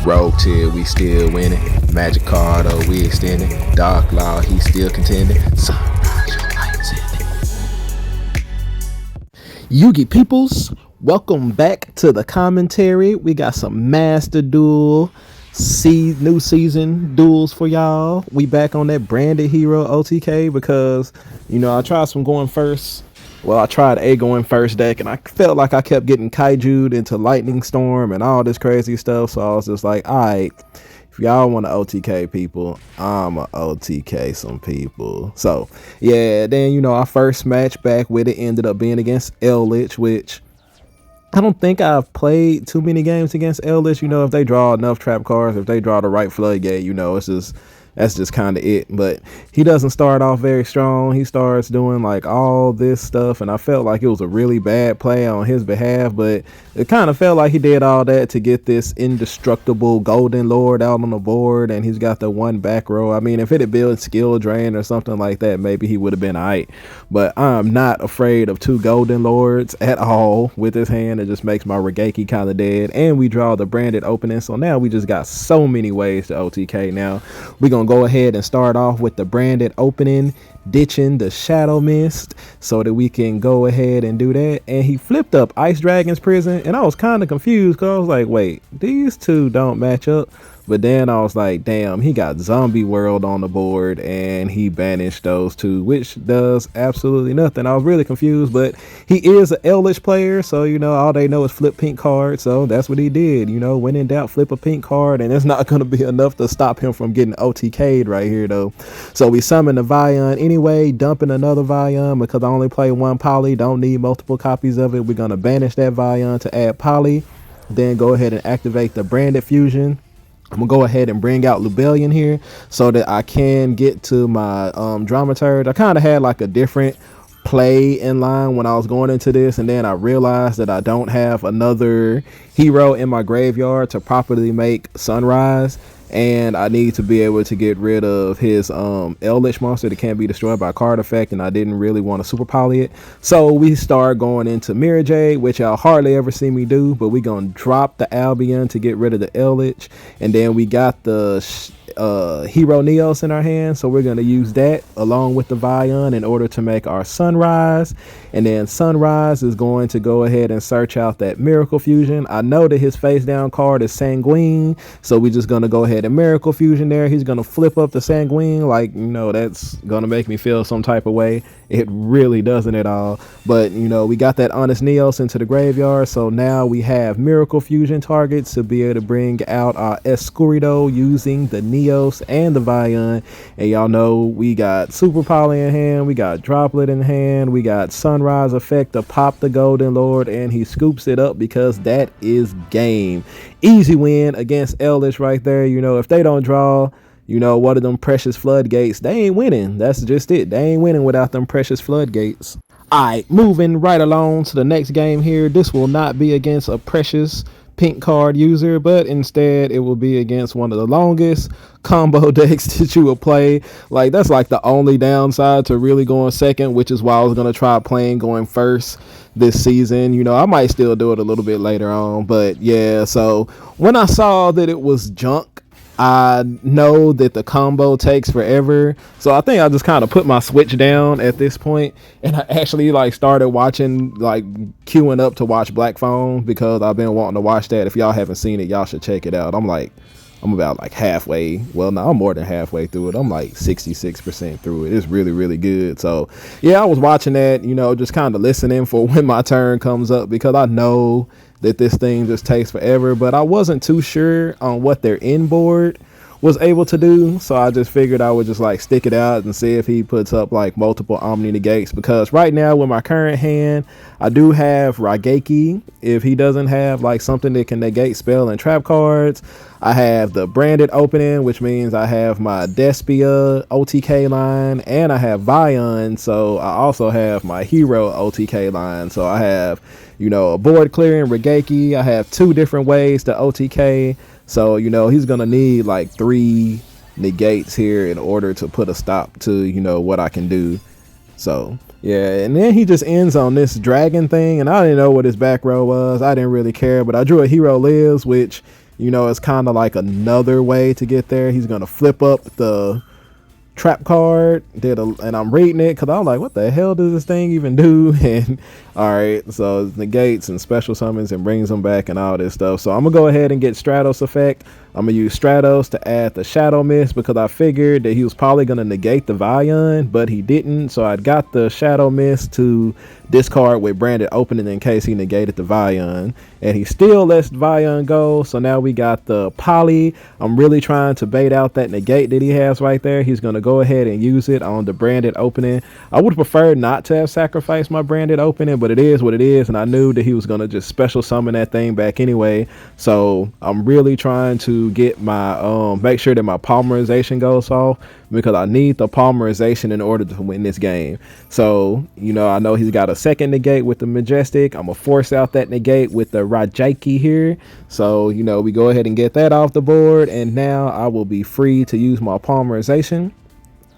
Rogue tier, we still winning. Magic card, oh, we extending. Dark Law, he still contending. Sunrise, your lights in it. Yugi peoples, welcome back to the commentary. We got some Master Duel new season duels for y'all. We back on that branded hero OTK because, I tried some going first. Well, I tried a going first deck, and I felt like I kept getting kaiju'd into Lightning Storm and all this crazy stuff. So I was just like, all right, if y'all want to OTK people, I'm a OTK some people. So yeah, then our first match back with it ended up being against Eldlich, which I don't think I've played too many games against Eldlich. If they draw enough trap cards, if they draw the right floodgate, that's just kind of it. But he doesn't start off very strong. He starts doing like all this stuff, and I felt like it was a really bad play on his behalf, but it kind of felt like he did all that to get this indestructible Golden Lord out on the board, and he's got the one back row. I mean, if it had built skill drain or something like that, maybe he would have been alright. But I'm not afraid of two Golden Lords at all with his hand. It just makes my Regeki kind of dead, and we draw the branded opening, so now we just got so many ways to OTK. Now we're gonna go ahead and start off with the branded opening, ditching the Shadow Mist so that we can go ahead and do that. And he flipped up Ice Dragon's Prison, and I was kind of confused because I was like, wait, these two don't match up. But then I was like, damn, he got Zombie World on the board and he banished those two, which does absolutely nothing. I was really confused, but he is an Eldlich player, so all they know is flip pink cards. So that's what he did. When in doubt, flip a pink card, and it's not going to be enough to stop him from getting OTK'd right here though. So we summon the Vion anyway, dumping another Vion because I only play one poly, don't need multiple copies of it. We're going to banish that Vion to add poly, then go ahead and activate the branded fusion. I'm gonna go ahead and bring out Lubellion here so that I can get to my dramaturge. I kind of had like a different play in line when I was going into this, and then I realized that I don't have another hero in my graveyard to properly make Sunrise, and I need to be able to get rid of his Eldlich monster that can't be destroyed by a card effect, and I didn't really want to super poly it. So we start going into Mirror Jade, which y'all hardly ever see me do, but we're gonna drop the Albion to get rid of the Eldlich, and then we got the Hero Neos in our hand, so we're going to use that along with the Vion in order to make our Sunrise. And then Sunrise is going to go ahead and search out that Miracle Fusion. I know that his face down card is Sanguine, so we're just going to go ahead and Miracle Fusion there. He's going to flip up the Sanguine, like, that's going to make me feel some type of way. It really doesn't at all. But we got that Honest Neos into the graveyard, so now we have Miracle Fusion targets to be able to bring out our Escurido using the Neos and the Vion. And y'all know we got Super Poly in hand, we got Droplet in hand, we got Sunrise effect to pop the Golden Lord, and he scoops it up because that is game. Easy win against Eldlich right there. If they don't draw one of them precious floodgates, they ain't winning. That's just it. They ain't winning without them precious floodgates. Alright, moving right along to the next game here. This will not be against a precious pink card user, but instead it will be against one of the longest combo decks that you will play. Like, that's like the only downside to really going second, which is why I was going to try playing going first this season. I might still do it a little bit later on, but yeah. So when I saw that it was junk, I know that the combo takes forever, so I think I just kind of put my Switch down at this point, and I actually started watching, queuing up to watch Black Phone, because I've been wanting to watch that. If y'all haven't seen it, y'all should check it out. I'm about halfway. Well, no, I'm more than halfway through it. I'm 66% through it. It's really, really good. So yeah, I was watching that, just kind of listening for when my turn comes up, because I know that this thing just takes forever, but I wasn't too sure on what their inboard was able to do, so I just figured I would just stick it out and see if he puts up multiple Omni Negates, because right now with my current hand I do have Raigeki. If he doesn't have something that can negate spell and trap cards, I have the branded opening, which means I have my Despia OTK line, and I have Vion, so I also have my Hero OTK line. So I have a board clearing Raigeki. I have two different ways to OTK. So, he's going to need 3 negates here in order to put a stop to, what I can do. So, yeah. And then he just ends on this dragon thing. And I didn't know what his back row was. I didn't really care. But I drew a Hero Lives, which, you know, it's kind of like another way to get there. He's gonna flip up the trap card, and I'm reading it because I'm like, what the hell does this thing even do? And all right, so it negates and special summons and brings them back and all this stuff. So I'm gonna go ahead and get Stardust effect. I'm gonna use Stardust to add the Shadow Mist because I figured that he was probably gonna negate the Vion, but he didn't. So I got the Shadow Mist to discard with branded opening in case he negated the Vion, and he still lets Vion go. So now we got the Poly. I'm really trying to bait out that negate that he has right there. He's gonna go ahead and use it on the branded opening. I would prefer not to have sacrificed my branded opening, but it is what it is, and I knew that he was gonna just special summon that thing back anyway. So I'm really trying to get my make sure that my polymerization goes off, because I need the polymerization in order to win this game. So, you know, I know he's got a second negate with the Majestic. I'm gonna force out that negate with the Rajaiki here. So, you know, we go ahead and get that off the board, and now I will be free to use my polymerization.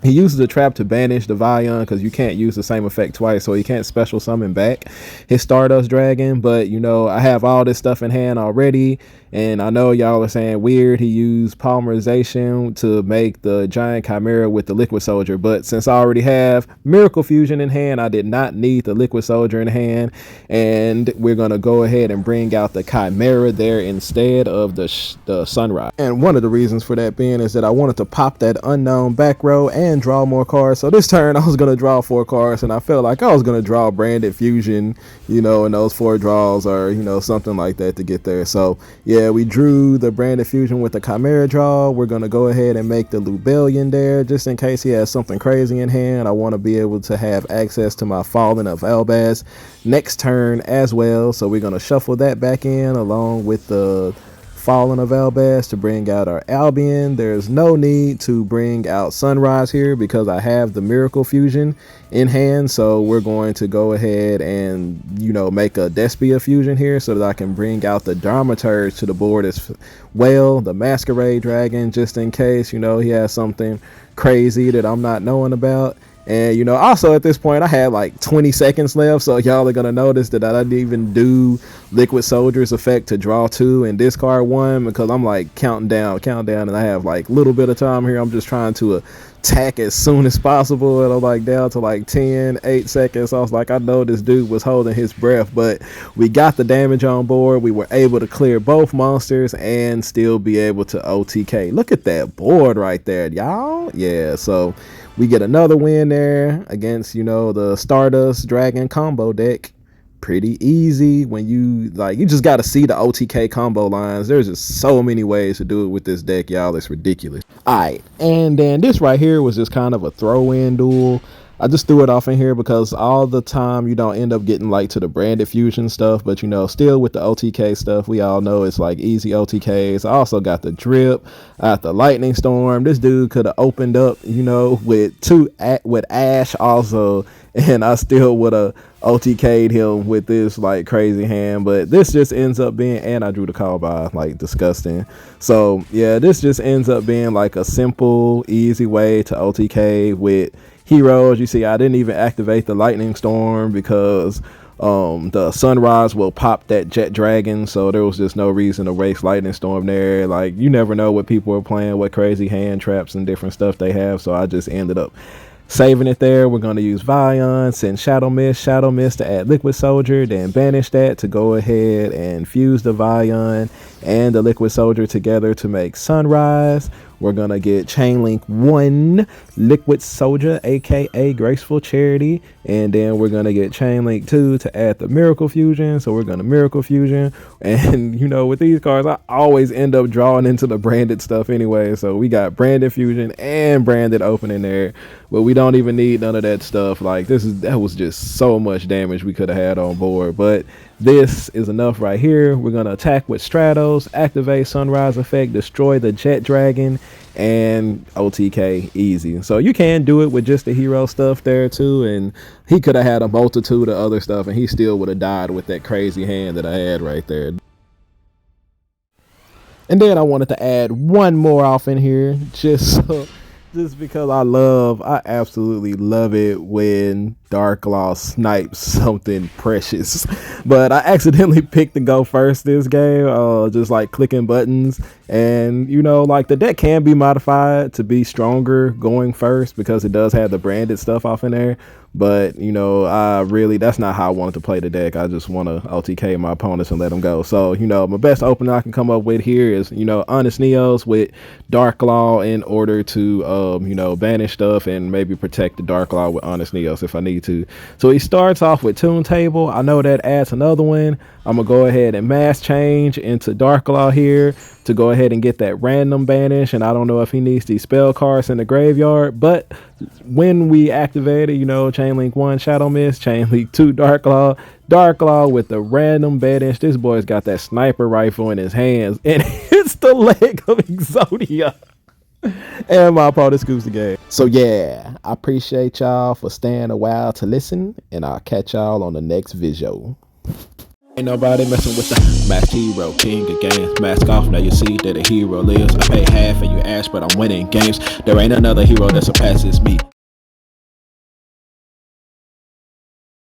He uses a trap to banish the Vion because you can't use the same effect twice, so he can't special summon back his Stardust Dragon. But, you know, I have all this stuff in hand already, and I know y'all are saying weird he used polymerization to make the giant chimera with the Liquid Soldier, but since I already have Miracle Fusion in hand, I did not need the Liquid Soldier in hand, and we're going to go ahead and bring out the chimera there instead of the Sunrise. And one of the reasons for that being is that I wanted to pop that unknown back row and draw more cards. So this turn I was going to draw 4 cards, and I felt like I was going to draw Branded Fusion, you know, and those 4 draws, or, you know, something like that to get there. So yeah, we drew the Branded Fusion with the Chimera draw. We're going to go ahead and make the Lubellion there just in case he has something crazy in hand. I want to be able to have access to my Fallen of Elbaz next turn as well. So we're going to shuffle that back in along with the Fallen of Elbaz to bring out our Albion. There's no need to bring out Sunrise here because I have the Miracle Fusion in hand. So we're going to go ahead and, you know, make a Despia Fusion here so that I can bring out the Dramaturge to the board as well, the Masquerade Dragon, just in case, you know, he has something crazy that I'm not knowing about. And, you know, also at this point I had like 20 seconds left, so y'all are gonna notice that I didn't even do Liquid Soldier's effect to draw 2 and discard 1 because I'm like counting down, and I have like little bit of time here. I'm just trying to attack as soon as possible, and I'm like down to like 8 seconds. I was like, I know this dude was holding his breath, but we got the damage on board. We were able to clear both monsters and still be able to OTK. Look at that board right there, y'all. Yeah, so we get another win there against, you know, the Stardust Dragon combo deck. Pretty easy when you just got to see the OTK combo lines. There's just so many ways to do it with this deck, y'all. It's ridiculous. All right, and then this right here was just kind of a throw-in duel. I just threw it off in here because all the time you don't end up getting like to the Branded Fusion stuff, but, you know, still with the OTK stuff, we all know it's like easy OTKs. I also got the Drip, I got the Lightning Storm. This dude could have opened up, you know, with Ash also, and I still would have OTK'd him with this like crazy hand. But this just ends up being, and I drew the call by, like, disgusting. So yeah, this just ends up being like a simple, easy way to OTK with heroes. You see, I didn't even activate the Lightning Storm because the Sunrise will pop that Jet Dragon, so there was just no reason to waste Lightning Storm there. Like, you never know what people are playing, what crazy hand traps and different stuff they have, so I just ended up saving it there. We're going to use Vion, send Shadow Mist to add Liquid Soldier, then banish that to go ahead and fuse the Vion and the Liquid Soldier together to make Sunrise. We're going to get Chainlink 1 Liquid Soldier, aka Graceful Charity, and then we're going to get Chainlink 2 to add the Miracle Fusion. So we're going to Miracle Fusion, and, you know, with these cards I always end up drawing into the branded stuff anyway, so we got Branded Fusion and Branded Opening there, but we don't even need none of that stuff. Like, that was just so much damage we could have had on board, but this is enough right here. We're going to attack with Stratos, activate Sunrise effect, destroy the Jet Dragon, and OTK easy. So you can do it with just the hero stuff there too, and he could have had a multitude of other stuff and he still would have died with that crazy hand that I had right there. And then I wanted to add one more off in here just so Just because I absolutely love it when Dark Law snipes something precious. But I accidentally picked to go first this game, just like clicking buttons. And like the deck can be modified to be stronger going first because it does have the branded stuff off in there. But that's not how I wanted to play the deck. I just want to OTK my opponents and let them go. So my best opener I can come up with here is Honest Neos with Dark Law in order to banish stuff and maybe protect the Dark Law with Honest Neos if I need to. So he starts off with Toon Table. I know that adds another one. I'm gonna go ahead and mass change into Dark Law here to go ahead and get that random banish. And I don't know if he needs these spell cards in the graveyard, but when we activate it, Chain Link 1 Shadow Mist, Chain Link 2 Dark Law with the random banish. This boy's got that sniper rifle in his hands and it's the leg of Exodia. And my opponent scoops the game. So yeah, I appreciate y'all for staying a while to listen, and I'll catch y'all on the next video. Ain't nobody messing with the masked hero, king of games. Mask off, now you see that a hero lives. I pay half and you ask, but I'm winning games. There ain't another hero that surpasses me.